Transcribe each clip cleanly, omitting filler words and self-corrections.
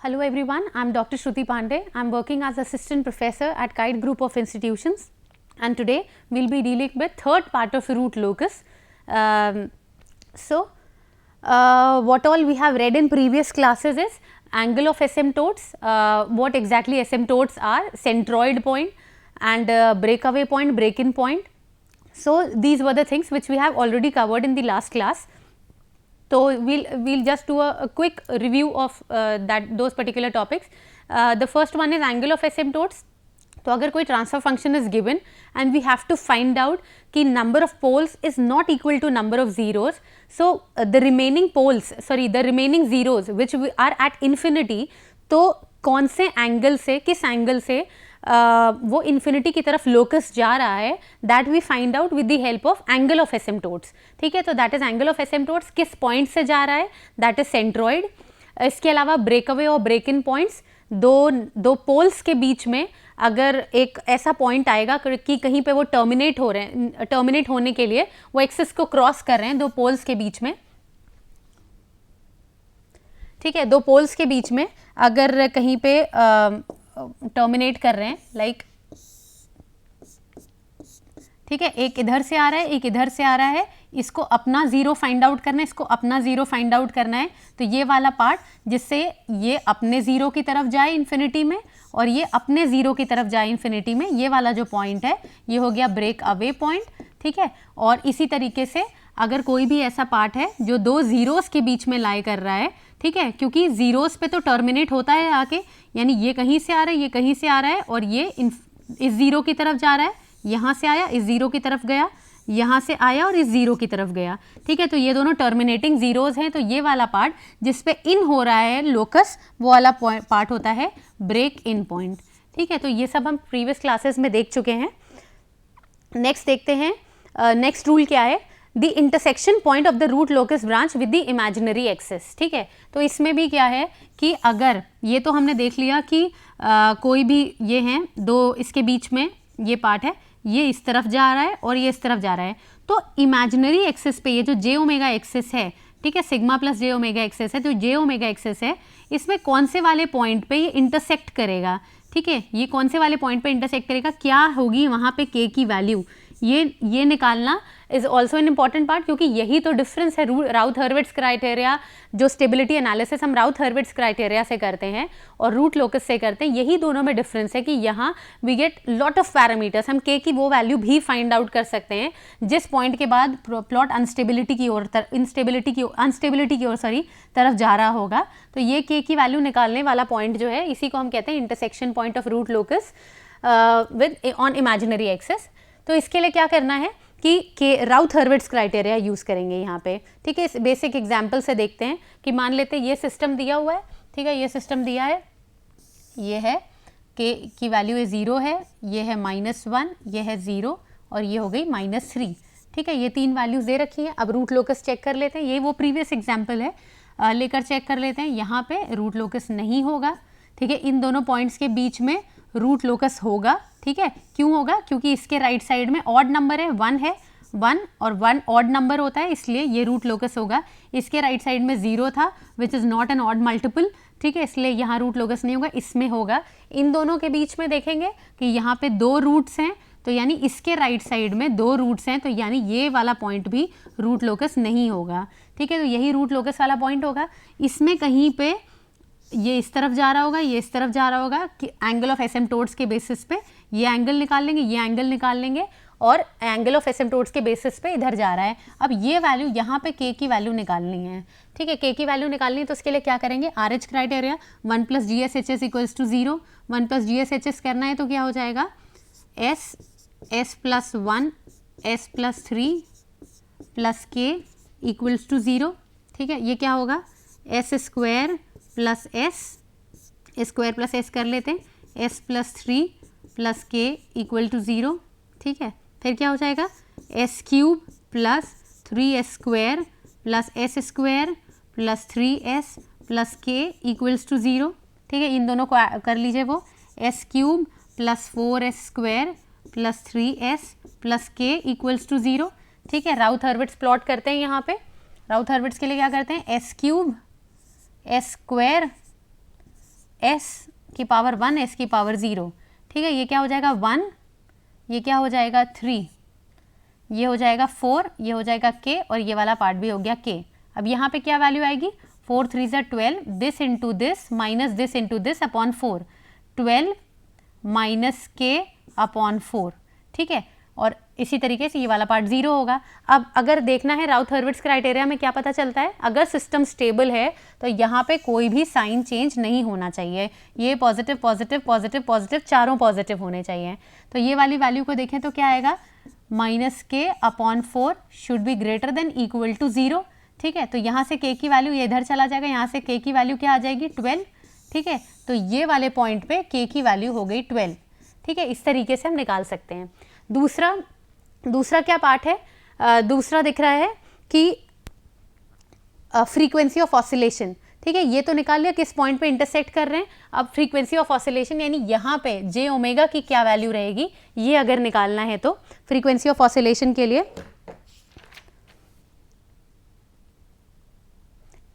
Hello everyone, I am Dr. Shruti Pandey. I am working as assistant professor at Kite Group of Institutions, and today we will be dealing with third part of root locus. What all we have read in previous classes is angle of asymptotes, what exactly asymptotes are, centroid point and breakaway point, break-in point. So these were the things which we have already covered in the last class. So we'll just do a quick review of those particular topics. The first one is angle of asymptotes. तो अगर कोई transfer function is given and we have to find out कि number of poles is not equal to number of zeros, so the remaining zeros which are at infinity, तो कौन से angle से, किस angle से वो इन्फिनिटी की तरफ लोकस जा रहा है, that we find out with the help of angle of asymptotes. ठीक है, तो that is angle of asymptotes, किस पॉइंट से जा रहा है, दैट इज सेंट्रॉइड. इसके अलावा ब्रेकअवे और ब्रेक इन पॉइंट्स, दो पोल्स के बीच में अगर एक ऐसा पॉइंट आएगा कि कहीं पे वो टर्मिनेट हो रहे हैं, टर्मिनेट होने के लिए वो एक्सिस को क्रॉस कर रहे हैं दो पोल्स के बीच में. ठीक है, दो पोल्स के बीच में अगर कहीं पे टर्मिनेट कर रहे हैं, लाइक ठीक है, एक इधर से आ रहा है, एक इधर से आ रहा है, इसको अपना जीरो फाइंड आउट करना है, इसको अपना जीरो फाइंड आउट करना है. तो ये वाला पार्ट जिससे ये अपने जीरो की तरफ जाए इन्फिनिटी में और ये अपने जीरो की तरफ जाए इन्फिनिटी में, ये वाला जो पॉइंट है ये हो गया ब्रेक अवे पॉइंट. ठीक है, और इसी तरीके से अगर कोई भी ऐसा पार्ट है जो दो जीरोस के बीच में लाई कर रहा है, ठीक है, क्योंकि जीरोस पे तो टर्मिनेट होता है आके, यानी ये कहीं से आ रहा है, ये कहीं से आ रहा है और ये इस जीरो की तरफ जा रहा है, यहाँ से आया इस जीरो की तरफ गया, यहाँ से आया और इस जीरो की तरफ गया. ठीक है, तो ये दोनों टर्मिनेटिंग जीरोज हैं. तो ये वाला पार्ट जिस पे इन हो रहा है लोकस, वो वाला पार्ट होता है ब्रेक इन पॉइंट. ठीक है, तो ये सब हम प्रीवियस क्लासेस में देख चुके हैं. नेक्स्ट देखते हैं, नेक्स्ट रूल क्या है, the intersection point of the root locus branch with the imaginary axis. ठीक है, तो इसमें भी क्या है कि अगर ये तो हमने देख लिया कि कोई भी ये हैं दो, इसके बीच में ये पार्ट है, ये इस तरफ जा रहा है और ये इस तरफ जा रहा है, तो इमेजिनरी एक्सिस पे ये जो जे ओमेगा एक्सिस है, ठीक है, सिग्मा प्लस जे ओमेगा एक्सिस है, तो जे ओमेगा एक्सिस है, इसमें कौन से वाले पॉइंट पे ये इंटरसेक्ट करेगा. ठीक है, ये कौन से वाले पॉइंट पे इंटरसेक्ट करेगा, क्या होगी वहाँ पे के की वैल्यू, ये निकालना is also an important part, क्योंकि यही तो डिफरेंस है राउथ हर्विट्ज क्राइटेरिया, जो स्टेबिलिटी एनालिसिस हम राउथ हर्विट्ज क्राइटेरिया से करते हैं और रूट लोकस से करते हैं, यही दोनों में डिफरेंस है कि यहाँ we get lot of parameters, हम के की वो वैल्यू भी फाइंड आउट कर सकते हैं जिस पॉइंट के बाद प्लॉट अनस्टेबिलिटी की ओर तरफ जा रहा होगा. तो ये के की वैल्यू निकालने वाला पॉइंट जो है, इसी को हम कहते हैं intersection point of root locus with on imaginary axis. तो इसके लिए क्या करना है कि राउथ हर्विट्ज क्राइटेरिया यूज़ करेंगे यहाँ पे. ठीक है, इस बेसिक एग्जांपल से देखते हैं कि मान लेते हैं ये सिस्टम दिया हुआ है. ठीक है, ये सिस्टम दिया है, ये है के की वैल्यू है 0 है, ये है -1, ये है 0 और ये हो गई -3. ठीक है, ये तीन वैल्यूज़ दे रखी हैं. अब रूट लोकस चेक कर लेते हैं, ये वो प्रीवियस एग्जाम्पल है, लेकर चेक कर लेते हैं. यहाँ पे रूट लोकस नहीं होगा. ठीक है, इन दोनों पॉइंट्स के बीच में रूट लोकस होगा. ठीक है, क्यों होगा, क्योंकि इसके राइट साइड में ऑड नंबर है, 1 है, 1 और 1 ऑड नंबर होता है, इसलिए ये रूट लोकस होगा. इसके राइट साइड में 0 था which is not an odd multiple. ठीक है, इसलिए यहाँ रूट लोकस नहीं होगा, इसमें होगा. इन दोनों के बीच में देखेंगे कि यहाँ पे दो रूट्स हैं, तो यानी इसके राइट साइड में दो रूट्स हैं, तो यानी ये वाला पॉइंट भी रूट लोकस नहीं होगा. ठीक है, तो यही रूट लोकस वाला पॉइंट होगा. इसमें कहीं पे ये इस तरफ जा रहा होगा, ये इस तरफ जा रहा होगा, कि एंगल ऑफ एसिम्प्टोट्स के बेसिस पे ये एंगल निकाल लेंगे, ये एंगल निकाल लेंगे और एंगल ऑफ एसिम्प्टोट्स के बेसिस पे इधर जा रहा है. अब ये वैल्यू यहाँ पे के की वैल्यू निकालनी है. ठीक है, के की वैल्यू निकालनी है, तो उसके लिए क्या करेंगे, R H criteria 1 + GSHS = 0. 1 + GSHS करना है तो क्या हो जाएगा, S + 1 S + 3 + K = 0. ठीक है, ये क्या होगा, S² + S कर लेते हैं, S + 3 + K = 0. ठीक है, फिर क्या हो जाएगा, S³ + 3S² + S² + 3S + K = 0. ठीक है, इन दोनों को कर लीजिए, वो S³ + 4S² + 3S + K = 0. ठीक है, राउथ हर्विट्ज प्लॉट करते हैं. यहाँ पे राउथ हर्विट्ज के लिए क्या करते हैं, S³ S² s की पावर 1 s की पावर 0, ठीक है, ये क्या हो जाएगा 1, ये क्या हो जाएगा 3, ये हो जाएगा 4, ये हो जाएगा k और ये वाला पार्ट भी हो गया k। अब यहाँ पे क्या वैल्यू आएगी 4 3 ज़ा 12, this into this minus this into this upon 4, 12 minus k upon 4, ठीक है, और इसी तरीके से ये वाला पार्ट 0 होगा। अब अगर देखना है राउथ हर्विट्ज क्राइटेरिया में क्या पता चलता है, अगर सिस्टम स्टेबल है तो यहाँ पे कोई भी साइन चेंज नहीं होना चाहिए, ये पॉजिटिव पॉजिटिव पॉजिटिव पॉजिटिव चारों पॉजिटिव होने चाहिए। तो ये वाली वैल्यू को देखें तो क्या आएगा minus k upon 4 should be greater than equal to 0, ठीक है, तो यहाँ से k की वैल्यू ये इधर चला जाएगा, यहाँ से k की वैल्यू क्या आ जाएगी 12, ठीक है, तो ये वाले पॉइंट पे k की वैल्यू हो गई 12, ठीक है, इस तरीके से हम निकाल सकते हैं। दूसरा क्या पार्ट है, दूसरा दिख रहा है कि फ्रीक्वेंसी ऑफ ऑसिलेशन, ठीक है, ये तो निकाल लिया किस पॉइंट पे इंटरसेक्ट कर रहे हैं। अब फ्रीक्वेंसी ऑफ ऑसिलेशन यानी यहाँ पे जे ओमेगा की क्या वैल्यू रहेगी, ये अगर निकालना है तो फ्रीक्वेंसी ऑफ ऑसिलेशन के लिए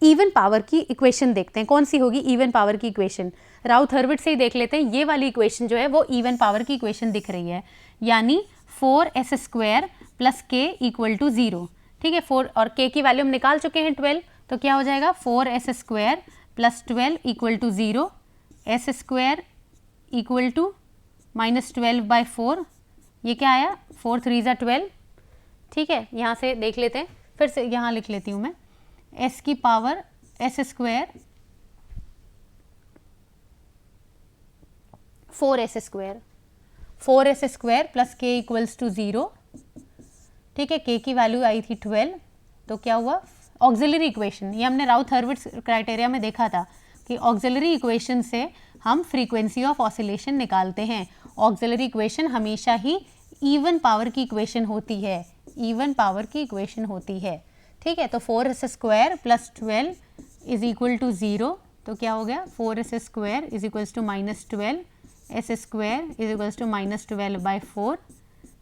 इवन पावर की इक्वेशन देखते हैं, कौन सी होगी इवन पावर की इक्वेशन, राउथ हर्विट्ज से ही देख लेते हैं। ये वाली इक्वेशन जो है वो इवन पावर की इक्वेशन दिख रही है, यानी 4s² plus k equal to 0, ठीक है, 4 और k की वैल्यू हम निकाल चुके हैं 12, तो क्या हो जाएगा 4s² plus 12 equal to 0, s² equal to minus 12/4, ये क्या आया 4 3 ज़ा 12, ठीक है, यहाँ से देख लेते हैं, फिर से यहाँ लिख लेती हूँ मैं, s की power s² 4s² plus k equals to 0, ठीक है, k की वैल्यू आई थी 12, तो क्या हुआ ऑक्सिलरी इक्वेशन, ये हमने राउथ हर्विट्ज क्राइटेरिया में देखा था कि ऑक्सिलरी इक्वेशन से हम फ्रीक्वेंसी ऑफ ऑसिलेशन निकालते हैं। ऑक्सिलरी इक्वेशन हमेशा ही इवन पावर की इक्वेशन होती है, इवन पावर की इक्वेशन होती है, ठीक है, तो 4s² plus 12 is equal to 0, तो क्या हो गया 4s² is equals to minus 12, s² is equals to minus 12/4,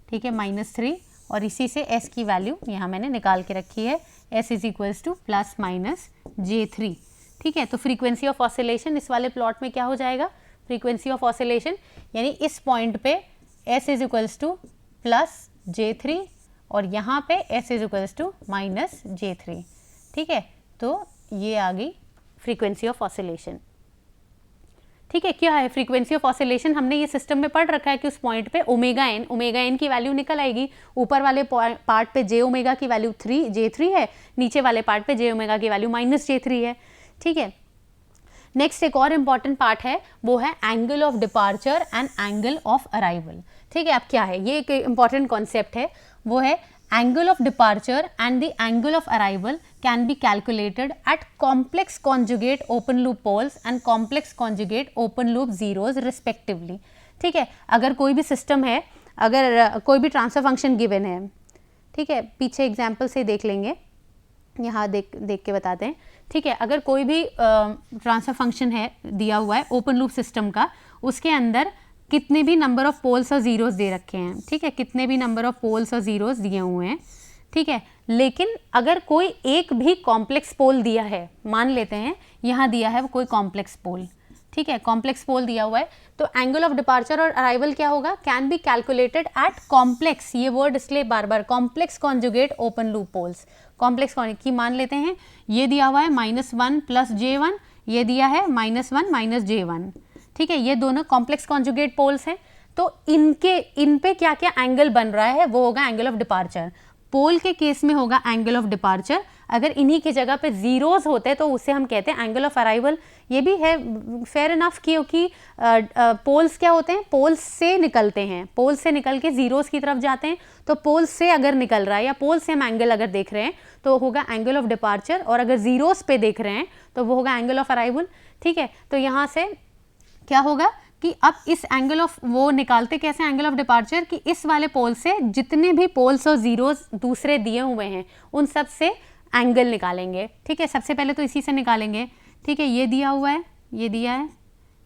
ठीक है, -3, और इसी से s की वैल्यू यहाँ मैंने निकाल के रखी है, s is equals to plus minus j3, ठीक है, तो फ्रीक्वेंसी ऑफ ऑसिलेशन इस वाले प्लॉट में क्या हो जाएगा, फ्रीक्वेंसी ऑफ ऑसिलेशन यानी इस पॉइंट पे s is equals to plus j3 और यहाँ पे s is equals to minus j3, ठीक है, तो ये आ गई फ्रीक्वेंसी ऑफ ऑसिलेशन, ठीक है। क्या है फ्रीक्वेंसी ऑफ ऑसिलेशन, हमने ये सिस्टम में पढ़ रखा है कि उस पॉइंट पे ओमेगा एन की वैल्यू निकल आएगी, ऊपर वाले पार्ट पे जे ओमेगा की वैल्यू j3 है, नीचे वाले पार्ट पे जे ओमेगा की वैल्यू -j3 है, ठीक है। नेक्स्ट एक और इम्पॉर्टेंट पार्ट है, वो है angle of departure and angle of arrival, ठीक है। अब क्या है, ये एक इम्पॉर्टेंट कॉन्सेप्ट है, वो है angle of departure and the angle of arrival can be calculated at complex conjugate open loop poles and complex conjugate open loop zeros respectively, ठीक है। अगर कोई भी सिस्टम है, अगर कोई भी ट्रांसफर फंक्शन गिवन है, ठीक है, पीछे एग्जाम्पल से देख लेंगे, यहाँ देख के बताते हैं, ठीक है। अगर कोई भी ट्रांसफर फंक्शन है दिया हुआ है ओपन लूप सिस्टम का, उसके अंदर कितने भी नंबर ऑफ पोल्स और जीरोस दे रखे हैं, ठीक है, कितने भी नंबर ऑफ पोल्स और जीरोस दिए हुए हैं, ठीक है, लेकिन अगर कोई एक भी कॉम्प्लेक्स पोल दिया है, मान लेते हैं यहाँ दिया है वो कोई कॉम्प्लेक्स पोल, ठीक है, कॉम्प्लेक्स पोल दिया हुआ है, तो एंगल ऑफ डिपार्चर और अराइवल क्या होगा, can be calculated at complex, ये वर्ड इसलिए बार बार, complex conjugate open loop poles, complex की मान लेते हैं, ये दिया हुआ है -1 प्लस j1, ये दिया है -1 माइनस j1, ठीक है, ये दोनों कॉम्प्लेक्स कॉन्जुगेट पोल्स हैं, तो इन पे क्या क्या एंगल बन रहा है वो होगा एंगल ऑफ डिपार्चर। पोल के केस में होगा एंगल ऑफ डिपार्चर, अगर इन्हीं की जगह पे जीरोस होते तो उसे हम कहते हैं एंगल ऑफ अराइवल। ये भी है फेयर इनफ, क्योंकि पोल्स क्या होते हैं, पोल्स से निकलते हैं, पोल से निकल के जीरोस की तरफ जाते हैं, तो पोल से अगर निकल रहा है या पोल से हम एंगल अगर देख रहे हैं तो होगा एंगल ऑफ डिपार्चर, और अगर जीरोस पे देख रहे हैं तो वो होगा एंगल ऑफ अराइवल, ठीक है। तो यहाँ से क्या होगा कि अब इस एंगल ऑफ वो निकालते कैसे एंगल ऑफ डिपार्चर, कि इस वाले पोल से जितने भी पोल्स और जीरोस दूसरे दिए हुए हैं उन सब से एंगल निकालेंगे, ठीक है। सबसे पहले तो इसी से निकालेंगे, ठीक है, ये दिया हुआ है, ये दिया है,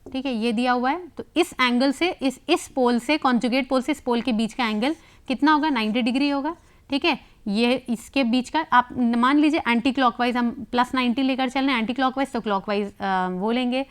ठीक है, ये दिया हुआ है, तो इस एंगल से इस पोल से, कॉन्जुगेट पोल से इस पोल के बीच का एंगल कितना होगा, 90 डिग्री होगा, ठीक है। ये इसके बीच का आप मान लीजिए एंटी क्लॉकवाइज हम प्लस 90 लेकर चल रहे हैं, एंटी क्लॉकवाइज तो क्लॉकवाइज वो लेंगे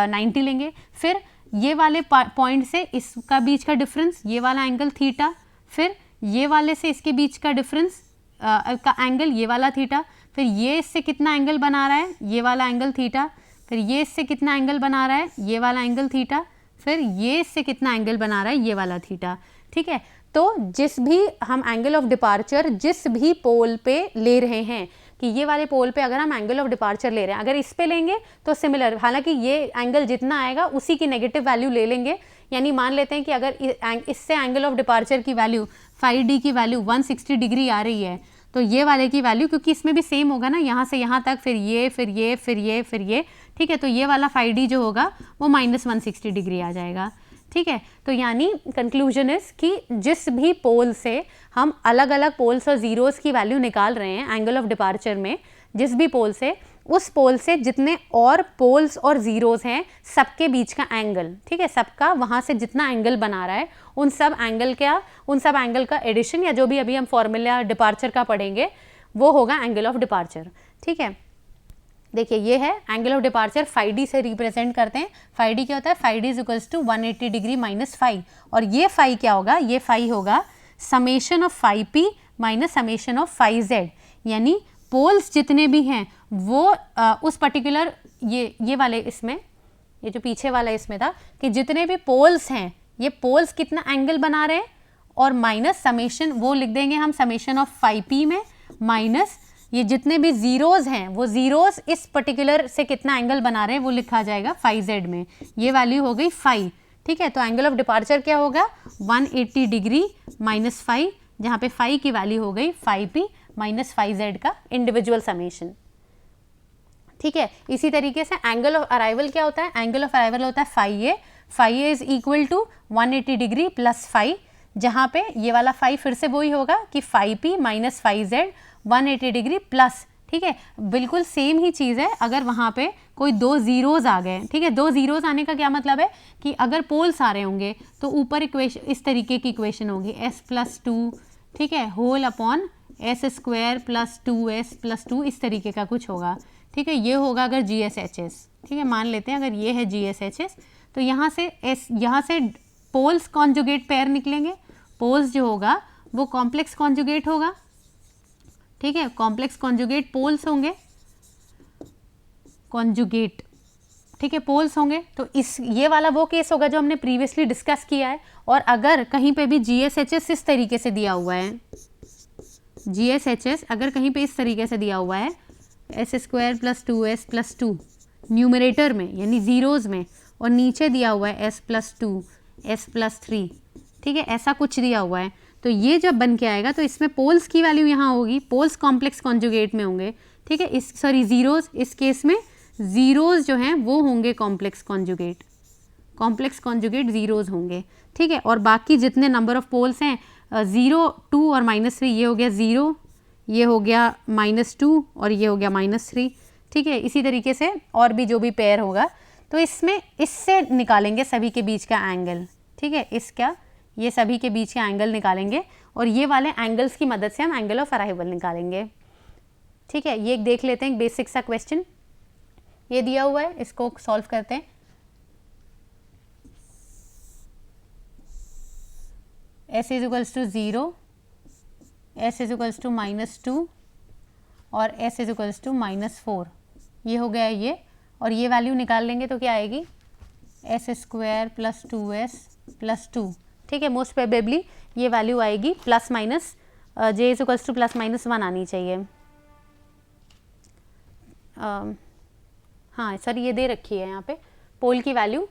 90 लेंगे। फिर ये वाले पॉइंट से इसका बीच का डिफरेंस, ये वाला एंगल थीटा, फिर ये वाले से इसके बीच का डिफरेंस का एंगल ये वाला थीटा, फिर ये इससे कितना एंगल बना रहा है, ये वाला एंगल थीटा, फिर ये इससे कितना एंगल बना रहा है, ये वाला एंगल थीटा, फिर ये इससे कितना एंगल बना रहा है, ये वाला थीटा। ठीक है, तो जिस भी हम एंगल ऑफ डिपार्चर जिस भी पोल पे ले रहे हैं, कि ये वाले पोल पे अगर हम एंगल ऑफ डिपार्चर ले रहे हैं, अगर इस पे लेंगे तो सिमिलर, हालांकि ये एंगल जितना आएगा उसी की नेगेटिव वैल्यू ले लेंगे। यानी मान लेते हैं कि अगर इससे एंगल ऑफ डिपार्चर की वैल्यू फाई डी की वैल्यू 160 डिग्री आ रही है, तो ये वाले की वैल्यू, क्योंकि इसमें भी सेम होगा ना, यहाँ से यहाँ तक, फिर ये फिर ये फिर ये फिर ये, ठीक है, तो ये वाला फाई डी जो होगा वो -160 डिग्री आ जाएगा। ठीक है, तो यानी कंक्लूजन इज कि जिस भी पोल से हम अलग अलग पोल्स और जीरोस की वैल्यू निकाल रहे हैं एंगल ऑफ डिपार्चर में, जिस भी पोल से, उस पोल से जितने और पोल्स और जीरोस हैं सबके बीच का एंगल, ठीक है, सबका वहाँ से जितना एंगल बना रहा है उन सब एंगल का एडिशन, या जो भी अभी हम फॉर्मूला डिपार्चर का पढ़ेंगे वो होगा एंगल ऑफ डिपार्चर। ठीक है, देखिए ये है angle of departure, phi d से रिप्रेजेंट करते हैं। फाई डी क्या होता है, phi d is equals to 180 degree minus phi, और ये फाई क्या होगा, ये फाई होगा summation of phi P minus summation of phi z, यानी पोल्स जितने भी हैं वो उस पर्टिकुलर ये वाले इसमें, ये जो पीछे वाला इसमें था कि जितने भी पोल्स हैं ये पोल्स कितना एंगल बना रहे हैं, और माइनस समेशन वो लिख देंगे हम समेशन ऑफ फाई पी में, माइनस ये जितने भी जीरोज हैं वो जीरोज इस पर्टिकुलर से कितना एंगल बना रहे हैं वो लिखा जाएगा फाई जेड में, ये वैल्यू हो गई फाई। ठीक है, तो एंगल ऑफ डिपार्चर क्या होगा 180 डिग्री माइनस फाई, जहाँ पे फाई की वैल्यू हो गई phi P minus phi z का इंडिविजुअल समेशन। ठीक है, इसी तरीके से एंगल ऑफ अराइवल क्या होता है, एंगल ऑफ अराइवल होता है phi a is equal to 180 degree plus phi, जहाँ पे ये वाला फाई फिर से वही होगा कि phi P minus phi z 180 degree plus. ठीक है, बिल्कुल सेम ही चीज़ है। अगर वहाँ पे कोई दो जीरोज आ गए, ठीक है, दो जीरोज आने का क्या मतलब है कि अगर पोल्स आ रहे होंगे तो ऊपर इक्वेशन इस तरीके की इक्वेशन होगी s+2, ठीक है, whole upon s² plus 2s plus 2, इस तरीके का कुछ होगा। ठीक है, ये होगा अगर GSHS, ठीक है, मान लेते हैं अगर ये है GSHS, तो यहाँ से पोल्स कॉन्जुगेट पेयर निकलेंगे, पोल्स जो होगा वो कॉम्प्लेक्स कॉन्जुगेट होगा। ठीक है, कॉम्प्लेक्स कॉन्जुगेट पोल्स होंगे, कॉन्जुगेट, ठीक है, पोल्स होंगे। तो ये वाला वो केस होगा जो हमने प्रीवियसली डिस्कस किया है। और अगर कहीं पे भी GSHS इस तरीके से दिया हुआ है, GSHS अगर कहीं पे इस तरीके से दिया हुआ है s² plus 2s plus 2 numerator में यानी जीरोज में, और नीचे दिया हुआ है s+2 s+3, ठीक है, ऐसा कुछ दिया हुआ है, तो ये जब बन के आएगा तो इसमें पोल्स की वैल्यू यहाँ होगी, पोल्स कॉम्प्लेक्स कॉन्जुगेट में होंगे। ठीक है, जीरोज, इस केस में जीरोज जो हैं वो होंगे complex conjugate, complex conjugate zeros होंगे। ठीक है, और बाकी जितने नंबर ऑफ पोल्स हैं 0, 2 और -3, ये हो गया 0, ये हो गया -2 और ये हो गया -3। ठीक है, इसी तरीके से और भी जो भी पेयर होगा तो इसमें इससे निकालेंगे सभी के बीच का एंगल। ठीक है, इसका ये सभी के बीच का एंगल निकालेंगे, और ये वाले एंगल्स की मदद से हम एंगल ऑफ अराइवल निकालेंगे। ठीक है, ये एक देख लेते हैं, एक बेसिक सा क्वेश्चन ये दिया हुआ है, इसको सॉल्व करते हैं। s is equals to 0, s is equals to -2 और s इज इक्वल्स टू -4, ये हो गया ये, और ये वैल्यू निकाल लेंगे तो क्या आएगी s² प्लस 2s प्लस 2। ठीक है, मोस्ट प्रोबेबली ये वैल्यू आएगी plus minus j is equals to plus -1 आनी चाहिए। हाँ सर, ये दे रखी है यहाँ पे पोल की वैल्यू,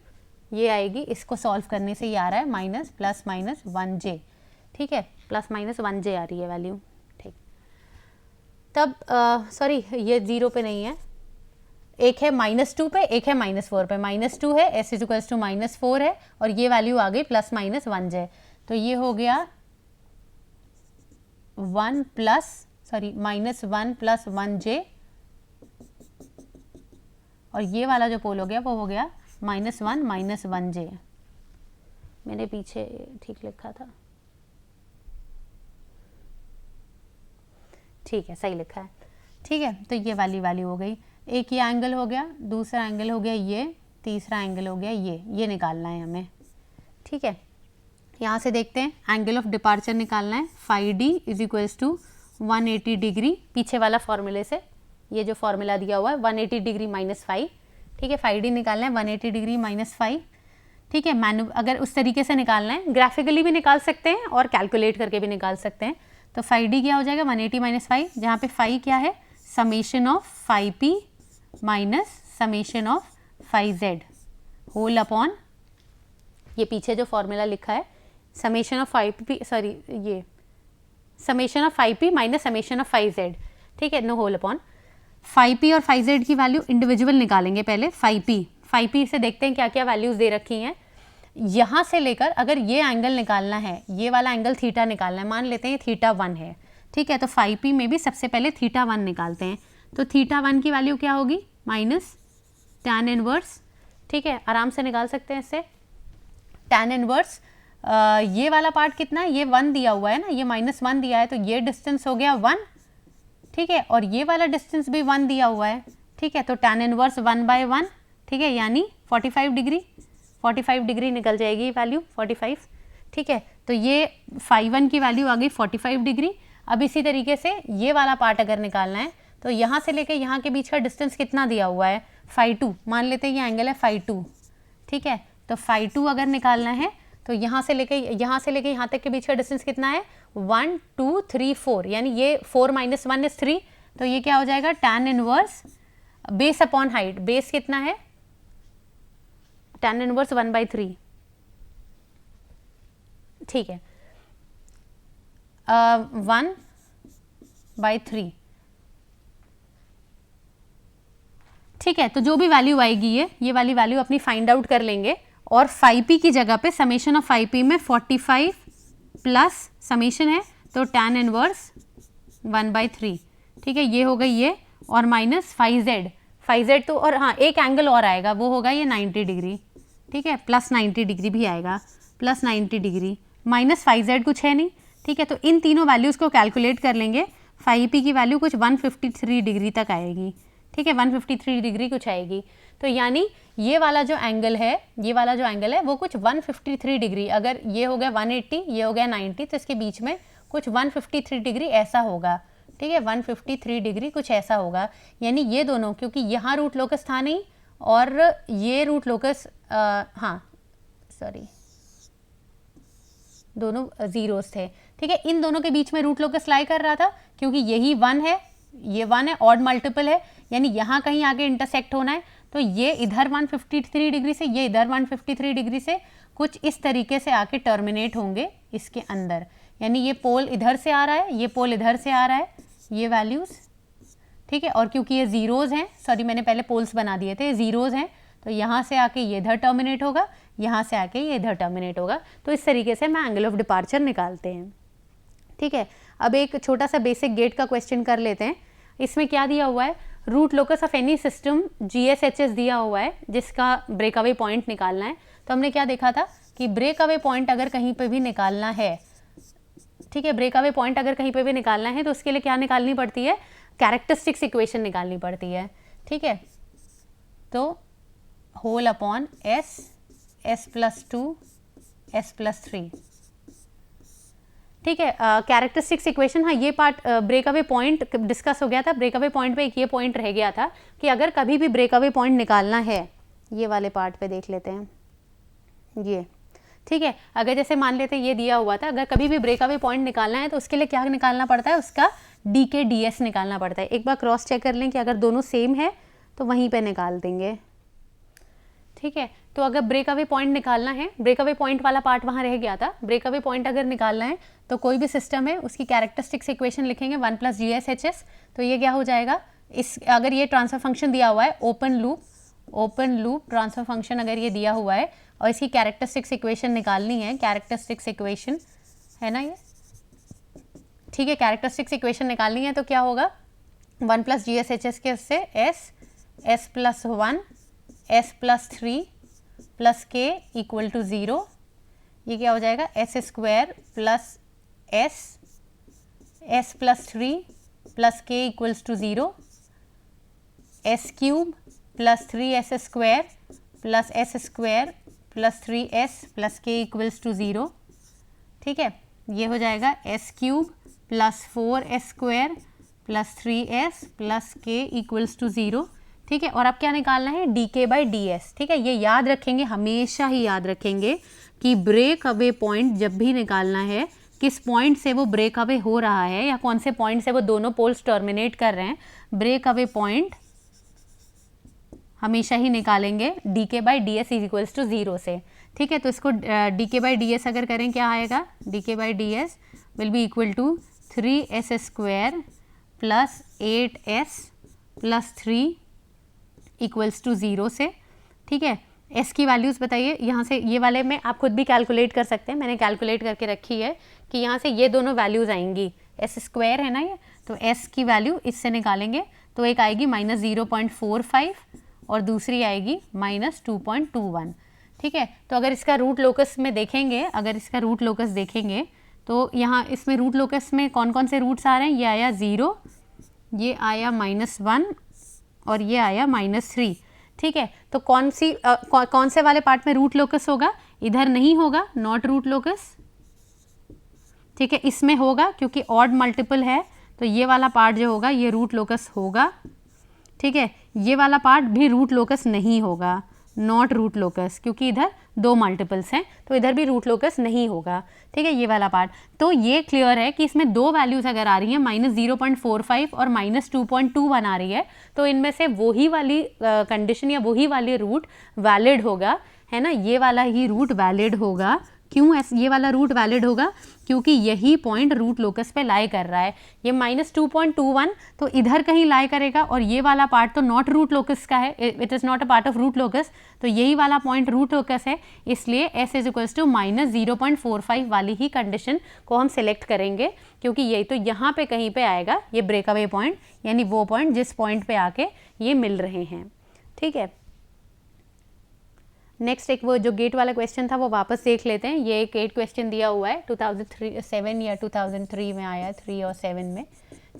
ये आएगी, इसको सॉल्व करने से ये आ रहा है -1j। ठीक है, +-1j आ रही है वैल्यू। ठीक, तब सॉरी ये 0 पे नहीं है, एक है -2 पे, एक है -4 पे। -2 है, s इज इक्वल्स टू -4 है, और ये वैल्यू आ गई +-1j, तो ये हो गया -1 + 1j, और ये वाला जो पोल हो गया वो हो गया -1 - 1j। मैंने पीछे ठीक लिखा था, ठीक है, सही लिखा है। ठीक है, तो ये वाली वैल्यू हो गई। एक ये एंगल हो गया, दूसरा एंगल हो गया ये, तीसरा एंगल हो गया ये निकालना है हमें। ठीक है, यहाँ से देखते हैं एंगल ऑफ डिपार्चर निकालना है। Phi d is equals to 180 degree, पीछे वाला फॉर्मूले से ये जो फॉर्मूला दिया हुआ है 180 डिग्री माइनस फाई। ठीक है, फाई डी निकालना है 180 डिग्री माइनस फाई। ठीक है, अगर उस तरीके से निकालना है, ग्राफिकली भी निकाल सकते हैं और कैलकुलेट करके भी निकाल सकते हैं। तो फाई डी क्या हो जाएगा 180 माइनस फाई, जहाँ पे फाई क्या है summation of phi P minus summation of phi Z whole upon ये पीछे जो फॉर्मूला लिखा है summation of phi P, sorry ये summation of phi P minus summation of phi Z. ठीक है, no whole upon phi P और phi Z की वैल्यू इंडिविजुअल निकालेंगे पहले। फाई पी से देखते हैं क्या क्या वैल्यूज दे रखी हैं। यहाँ से लेकर अगर ये एंगल निकालना है, ये वाला एंगल थीटा निकालना है, मान लेते हैं थीटा 1 है। ठीक है, तो फाई पी में भी सबसे पहले थीटा 1 निकालते हैं। तो थीटा 1 की वैल्यू क्या होगी माइनस टैन इनवर्स। ठीक है, आराम से निकाल सकते हैं इससे टैन इनवर्स। ये वाला पार्ट कितना है, ये 1 दिया हुआ है ना, ये -1 दिया है, तो ये डिस्टेंस हो गया 1। ठीक है, और ये वाला डिस्टेंस भी 1 दिया हुआ है। ठीक है, तो टैन इनवर्स 1/1। ठीक है, यानी 45 डिग्री निकल जाएगी वैल्यू 45। ठीक है, तो ये फाई 1 की वैल्यू आ गई 45 डिग्री। अब इसी तरीके से ये वाला पार्ट अगर निकालना है तो यहाँ से लेकर यहाँ के बीच का डिस्टेंस कितना दिया हुआ है फाई 2, मान लेते हैं ये एंगल है फाई 2। ठीक है, तो फाई 2 अगर निकालना है तो यहाँ से लेके यहाँ तक के बीच का डिस्टेंस कितना है 1 2 3 4, यानी ये 4 - 1 इज 3। तो ये क्या हो जाएगा tan inverse base upon height, base कितना है टैन इनवर्स 1/3। ठीक है, 1/3। ठीक है, तो जो भी वैल्यू आएगी ये वाली वैल्यू अपनी फाइंड आउट कर लेंगे और फाई पी की जगह पे समेशन ऑफ फाई पी में 45 प्लस समेशन है तो टैन इनवर्स 1/3। ठीक है, ये हो गई ये, और माइनस फाई जेड तो, और हाँ एक एंगल और आएगा वो होगा ये 90 डिग्री। ठीक है, प्लस 90 डिग्री भी आएगा, plus 90 degree minus phi z कुछ है नहीं। ठीक है, तो इन तीनों वैल्यूज़ को कैलकुलेट कर लेंगे। फाई पी की वैल्यू कुछ 153 डिग्री तक आएगी। ठीक है, 153 डिग्री कुछ आएगी। तो यानी ये वाला जो एंगल है वो कुछ 153 डिग्री, अगर ये हो गया 180, ये हो गया 90, तो इसके बीच में कुछ 153 डिग्री ऐसा होगा। ठीक है, 153 डिग्री कुछ ऐसा होगा। यानी ये दोनों, क्योंकि यहाँ रूट लोकस था नहीं और ये रूट लोकस दोनों जीरोस थे। ठीक है, इन दोनों के बीच में रूट लोकस लाई कर रहा था क्योंकि यही 1 है, ये 1 है, ऑड मल्टीपल है, यानी यहाँ कहीं आगे इंटरसेक्ट होना है। तो ये इधर 153 डिग्री से, ये इधर 153 डिग्री से कुछ इस तरीके से आके टर्मिनेट होंगे इसके अंदर। यानी ये पोल इधर से आ रहा है, ये पोल इधर से आ रहा है, ये वैल्यूज़। ठीक है, और क्योंकि ये ज़ीरोज़ हैं, सॉरी मैंने पहले पोल्स बना दिए थे, ज़ीरोज़ हैं, तो यहाँ से आके ये इधर टर्मिनेट होगा, यहाँ से आके ये इधर टर्मिनेट होगा। तो इस तरीके से मैं एंगल ऑफ डिपार्चर निकालते हैं। ठीक है, अब एक छोटा सा बेसिक गेट का क्वेश्चन कर लेते हैं। इसमें क्या दिया हुआ है, root locus of any system GSHS दिया हुआ है जिसका ब्रेक अवे पॉइंट निकालना है। तो हमने क्या देखा था कि ब्रेक अवे पॉइंट अगर कहीं पे भी निकालना है, ठीक है, ब्रेक अवे पॉइंट अगर कहीं पे भी निकालना है तो उसके लिए क्या निकालनी पड़ती है, कैरेक्टरिस्टिक्स इक्वेशन निकालनी पड़ती है। ठीक है, तो होल अपॉन S+2 S+3। ठीक है, कैरेक्टरिस्टिक्स इक्वेशन, हाँ ये part break away point discuss हो गया था। ब्रेक अवे पॉइंट पे एक ये पॉइंट रह गया था कि अगर कभी भी ब्रेक अवे पॉइंट निकालना है, ये वाले पार्ट पे देख लेते हैं ये। ठीक है, अगर जैसे मान लेते हैं ये दिया हुआ था, अगर कभी भी ब्रेक अवे पॉइंट निकालना है तो उसके लिए क्या निकालना पड़ता है, उसका DK/DS निकालना पड़ता है। एक बार क्रॉस चेक कर लें कि अगर दोनों सेम है तो वहीं पे निकाल देंगे। ठीक है, तो अगर ब्रेक अवे पॉइंट निकालना है, ब्रेक अवे पॉइंट वाला पार्ट वहाँ रह गया था, ब्रेक अवे पॉइंट अगर निकालना है तो कोई भी सिस्टम है उसकी कैरेक्टरिस्टिक्स इक्वेशन लिखेंगे 1 + GSHS। तो ये क्या हो जाएगा, इस अगर ये ट्रांसफर फंक्शन दिया हुआ है ओपन लूप ट्रांसफर फंक्शन अगर ये दिया हुआ है और इसकी कैरेक्टरिस्टिक्स इक्वेशन निकालनी है, कैरेक्टरिस्टिक्स इक्वेशन है ना ये। ठीक है, कैरेक्टरिस्टिक्स इक्वेशन निकालनी है तो क्या होगा 1 + GSHS के उससे S+1 S+3 + K = 0। ये क्या हो जाएगा S² + S S+3 plus k equals to 0, s cube plus 3s square plus s square plus 3s plus k equals to 0, ठीक है। ये हो जाएगा s cube plus 4s square plus 3s plus k equals to 0, ठीक है। और अब क्या निकालना है, डी के बाई डी एस, ठीक है। ये याद रखेंगे, हमेशा ही याद रखेंगे कि ब्रेक अवे पॉइंट जब भी निकालना है, किस पॉइंट से वो ब्रेक अवे हो रहा है या कौन से पॉइंट से वो दोनों पोल्स टर्मिनेट कर रहे हैं, ब्रेक अवे पॉइंट हमेशा ही निकालेंगे डी के by D S is equals to 0 से, ठीक है। तो इसको डी के बाई डी एस अगर करें क्या आएगा, डी के by D s will be equal to 3s square plus 8s plus 3 equals to 0 से, ठीक है। s की वैल्यूज़ बताइए, यहाँ से ये वाले में आप खुद भी कैलकुलेट कर सकते हैं, मैंने कैलकुलेट करके रखी है कि यहाँ से ये दोनों वैल्यूज़ आएंगी, s स्क्वायर है ना ये, तो s की वैल्यू इससे निकालेंगे तो एक आएगी -0.45 और दूसरी आएगी -2.21, ठीक है। तो अगर इसका रूट लोकस में देखेंगे, अगर इसका रूट लोकस देखेंगे तो यहाँ इसमें रूट लोकस में कौन कौन से रूट्स आ रहे हैं, ये आया 0, ये आया -1 और ये आया -3, ठीक है। तो कौन से वाले पार्ट में रूट लोकस होगा, इधर नहीं होगा, नॉट रूट लोकस, ठीक है। इसमें होगा क्योंकि ऑड मल्टीपल है, तो ये वाला पार्ट जो होगा ये रूट लोकस होगा, ठीक है। ये वाला पार्ट भी रूट लोकस नहीं होगा, नॉट रूट लोकस, क्योंकि इधर 2 मल्टीपल्स हैं तो इधर भी रूट लोकस नहीं होगा, ठीक है, ये वाला पार्ट। तो ये क्लियर है कि इसमें 2 वैल्यूज़ अगर आ रही हैं -0.45 और -2.21 आ रही है, तो इनमें से वही वाली कंडीशन या वही वाली रूट वैलिड होगा, है ना, ये वाला ही रूट वैलिड होगा। क्यों ये वाला रूट वैलिड होगा, क्योंकि यही पॉइंट रूट लोकस पे लाई कर रहा है। ये -2.21 तो इधर कहीं लाई करेगा और ये वाला पार्ट तो नॉट रूट लोकस का है, it is not a part of root locus, तो यही वाला पॉइंट रूट लोकस है, इसलिए s इज इक्वल्स टू -0.45 वाली ही कंडीशन को हम सिलेक्ट करेंगे, क्योंकि यही तो यहाँ पे कहीं पे आएगा ये ब्रेकअवे पॉइंट, यानी वो पॉइंट जिस पॉइंट पे आके ये मिल रहे हैं, ठीक है। नेक्स्ट एक वो जो गेट वाला क्वेश्चन था वो वापस देख लेते हैं। ये एक गेट क्वेश्चन दिया हुआ है 2007 या 2003 में आया है, 3 और 7 में,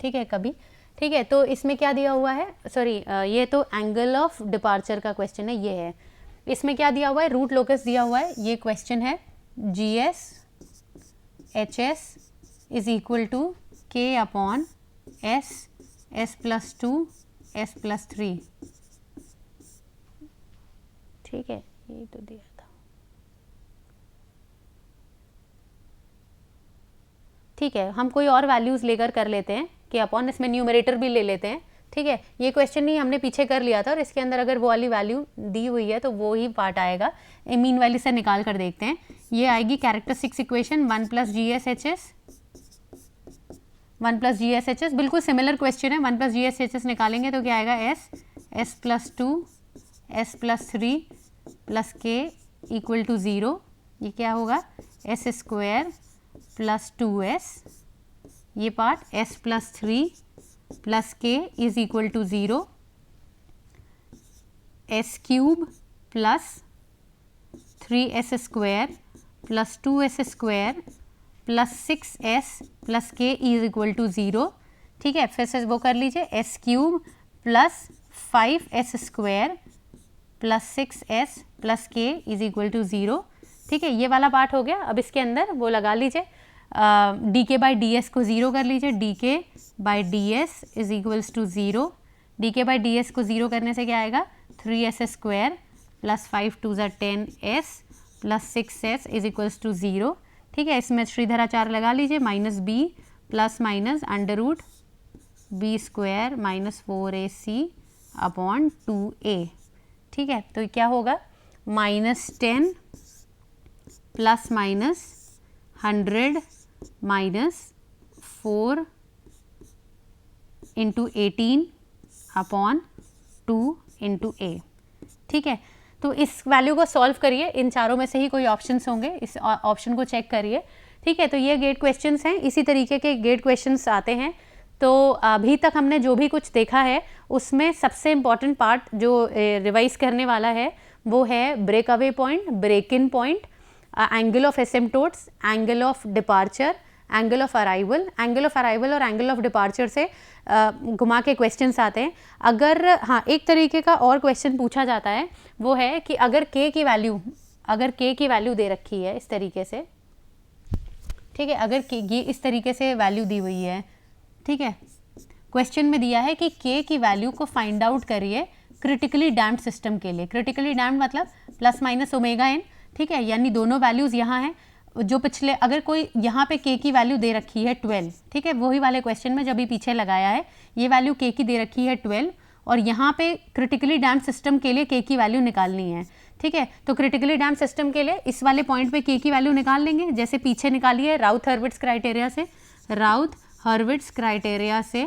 ठीक है, कभी, ठीक है। तो इसमें क्या दिया हुआ है, सॉरी ये तो एंगल ऑफ डिपार्चर का क्वेश्चन है, ये है। इसमें क्या दिया हुआ है, रूट लोकस दिया हुआ है। ये क्वेश्चन है GS HS is equal to K upon S S+2 S+3, ठीक है, ये तो दिया था, ठीक है। हम कोई और वैल्यूज़ लेकर कर लेते हैं कि अपॉन, इसमें न्यूमरेटर भी ले लेते हैं, ठीक है। ये क्वेश्चन नहीं हमने पीछे कर लिया था और इसके अंदर अगर वो वाली वैल्यू दी हुई है तो वो ही पार्ट आएगा। मीन वैल्यू से निकाल कर देखते हैं, ये आएगी कैरेक्टरिस्टिक्स इक्वेशन 1 + GSHS, 1 + GSHS, बिल्कुल सिमिलर क्वेश्चन है। 1 + GSHS निकालेंगे तो क्या आएगा, S+2 S+3 प्लस के इक्वल टू 0, ये क्या होगा, S स्क्वायर प्लस 2S, ये part S+3 plus K is equal to 0, S cube plus 3S square plus 2S square plus 6S plus K is equal to 0, ठीक है। फिर से वो कर लीजिए, S cube plus 5S square plus 6S plus K is equal to 0, ठीक है, ये वाला पार्ट हो गया। अब इसके अंदर वो लगा लीजिए, डी के बाई डी एस को 0 कर लीजिए, डी के by D S is equals to 0, D के बाई डी एस को 0 करने से क्या आएगा, 3S स्क्वायर प्लस 5 2 ज़ा 10S plus 6S is equals to 0, ठीक है। इसमें श्रीधराचार्य लगा लीजिए, -b plus minus under root b square -4ac upon 2a, ठीक है। तो क्या होगा, -10 plus minus 100 -4 into 18 upon 2 into a, ठीक है। तो इस वैल्यू को सॉल्व करिए, इन चारों में से ही कोई ऑप्शंस होंगे, इस ऑप्शन को चेक करिए, ठीक है। तो ये गेट क्वेश्चंस हैं, इसी तरीके के गेट क्वेश्चंस आते हैं। तो अभी तक हमने जो भी कुछ देखा है उसमें सबसे इम्पॉर्टेंट पार्ट जो रिवाइज करने वाला है वो है break away point, break in point, angle of asymptotes, angle of departure, angle of arrival, angle of arrival और एंगल ऑफ डिपार्चर से घुमा के क्वेश्चंस आते हैं। अगर हाँ, एक तरीके का और क्वेश्चन पूछा जाता है, वो है कि अगर k की वैल्यू दे रखी है इस तरीके से, ठीक है, अगर ये इस तरीके से वैल्यू दी हुई है, ठीक है, क्वेश्चन में दिया है कि k की वैल्यू को फाइंड आउट करिए क्रिटिकली डैम्प्ड सिस्टम के लिए। क्रिटिकली डैम्प्ड मतलब प्लस माइनस ओमेगा n, ठीक है, यानी दोनों वैल्यूज़ यहाँ हैं। जो पिछले अगर कोई यहाँ पे k की वैल्यू दे रखी है 12, ठीक है, वही वाले क्वेश्चन में जब भी पीछे लगाया है, ये वैल्यू k की दे रखी है 12 और यहाँ पे क्रिटिकली डैम्प्ड सिस्टम के लिए k की वैल्यू निकालनी है, ठीक है। तो क्रिटिकली डैम्प्ड सिस्टम के लिए इस वाले पॉइंट पे k की वैल्यू निकाल लेंगे, जैसे पीछे निकाली है राउथ-हर्विट्ज़ क्राइटेरिया से, राउथ-हर्विट्ज़ क्राइटेरिया से,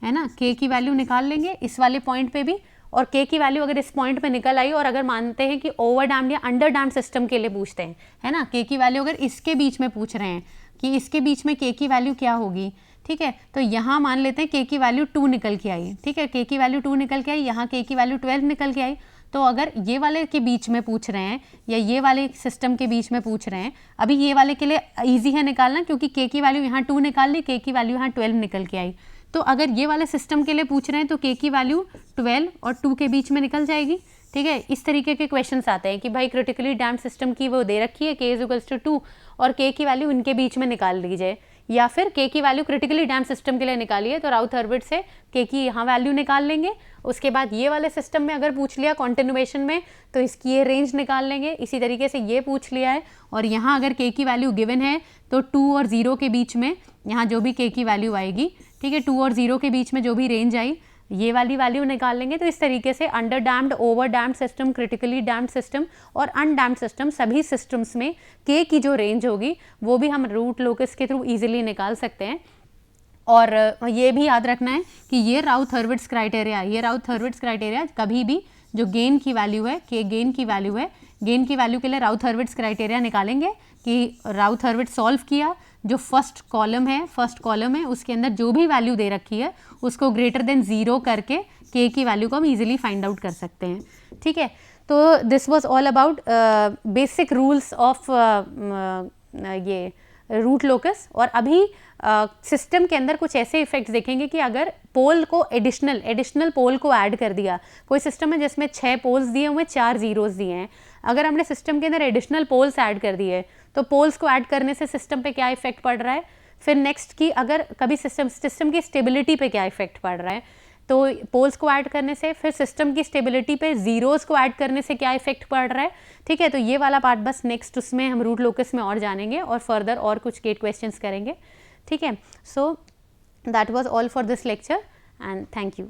है ना, k की वैल्यू निकाल लेंगे इस वाले पॉइंट पे भी। और k की वैल्यू अगर इस पॉइंट पे निकल आई और अगर मानते हैं कि ओवर डैम्ड या अंडर डैम्ड सिस्टम के लिए पूछते हैं, है ना, k की वैल्यू अगर इसके बीच में पूछ रहे हैं कि इसके बीच में k की वैल्यू क्या होगी, ठीक है, तो यहाँ मान लेते हैं k की वैल्यू 2 निकल के आई, ठीक है, k की वैल्यू 2 निकल के आई, यहाँ k की वैल्यू 12 निकल के आई। तो अगर ये वाले के बीच में पूछ रहे हैं या ये वाले सिस्टम के बीच में पूछ रहे हैं, अभी ये वाले के लिए ईजी है निकालना क्योंकि k की वैल्यू यहाँ 2 निकाल ली, k की वैल्यू यहाँ 12 निकल के आई। तो अगर ये वाले सिस्टम के लिए पूछ रहे हैं तो k की वैल्यू 12 और 2 के बीच में निकल जाएगी, ठीक है। इस तरीके के क्वेश्चंस आते हैं कि भाई क्रिटिकली डैम्प्ड सिस्टम की वो दे रखी है k = 2 और k की वैल्यू इनके बीच में निकाल लीजिए, या फिर k की वैल्यू क्रिटिकली डैम्प्ड सिस्टम के लिए निकाली है तो राउथ-हर्विट्ज़ से k की यहाँ वैल्यू निकाल लेंगे। उसके बाद ये वाले सिस्टम में अगर पूछ लिया कॉन्टिन्यूएशन में तो इसकी ये रेंज निकाल लेंगे। इसी तरीके से ये पूछ लिया है और यहाँ अगर k की वैल्यू गिवन है तो 2 और 0 के बीच में यहाँ जो भी k की वैल्यू आएगी, ठीक है, 2 और 0 के बीच में जो भी रेंज आई ये वाली वैल्यू निकाल लेंगे। तो इस तरीके से under damped, over damped system, critically damped system और अनडैम्प्ड सिस्टम, सभी सिस्टम्स में k की जो रेंज होगी वो भी हम रूट लोकस के थ्रू इजीली निकाल सकते हैं। और ये भी याद रखना है कि ये राउथ-हर्विट्ज़ क्राइटेरिया कभी भी जो गेन की वैल्यू है, गेन की वैल्यू के लिए राउथ-हर्विट्ज़ क्राइटेरिया निकालेंगे कि राउथ-हर्विट्ज़ सॉल्व किया, जो फर्स्ट कॉलम है उसके अंदर जो भी वैल्यू दे रखी है उसको ग्रेटर देन 0 करके k की वैल्यू को हम इजीली फाइंड आउट कर सकते हैं, ठीक है। तो this was all about basic rules of ये रूट लोकस। और अभी सिस्टम के अंदर कुछ ऐसे इफेक्ट्स देखेंगे कि अगर पोल को एडिशनल पोल को ऐड कर दिया, कोई सिस्टम है जिसमें 6 पोल्स दिए हुए, 4 जीरोस दिए हैं, अगर हमने सिस्टम के अंदर एडिशनल पोल्स ऐड कर दिए तो पोल्स को ऐड करने से सिस्टम पे क्या इफेक्ट पड़ रहा है। फिर नेक्स्ट की अगर कभी सिस्टम की स्टेबिलिटी पे क्या इफेक्ट पड़ रहा है, तो पोल्स को ऐड करने से, फिर सिस्टम की स्टेबिलिटी पे जीरोस को ऐड करने से क्या इफेक्ट पड़ रहा है, ठीक है। तो ये वाला पार्ट बस नेक्स्ट उसमें हम रूट लोकस में और जानेंगे और फर्दर और कुछ गेट क्वेश्चंस करेंगे, ठीक है। So that was all for this lecture and thank you.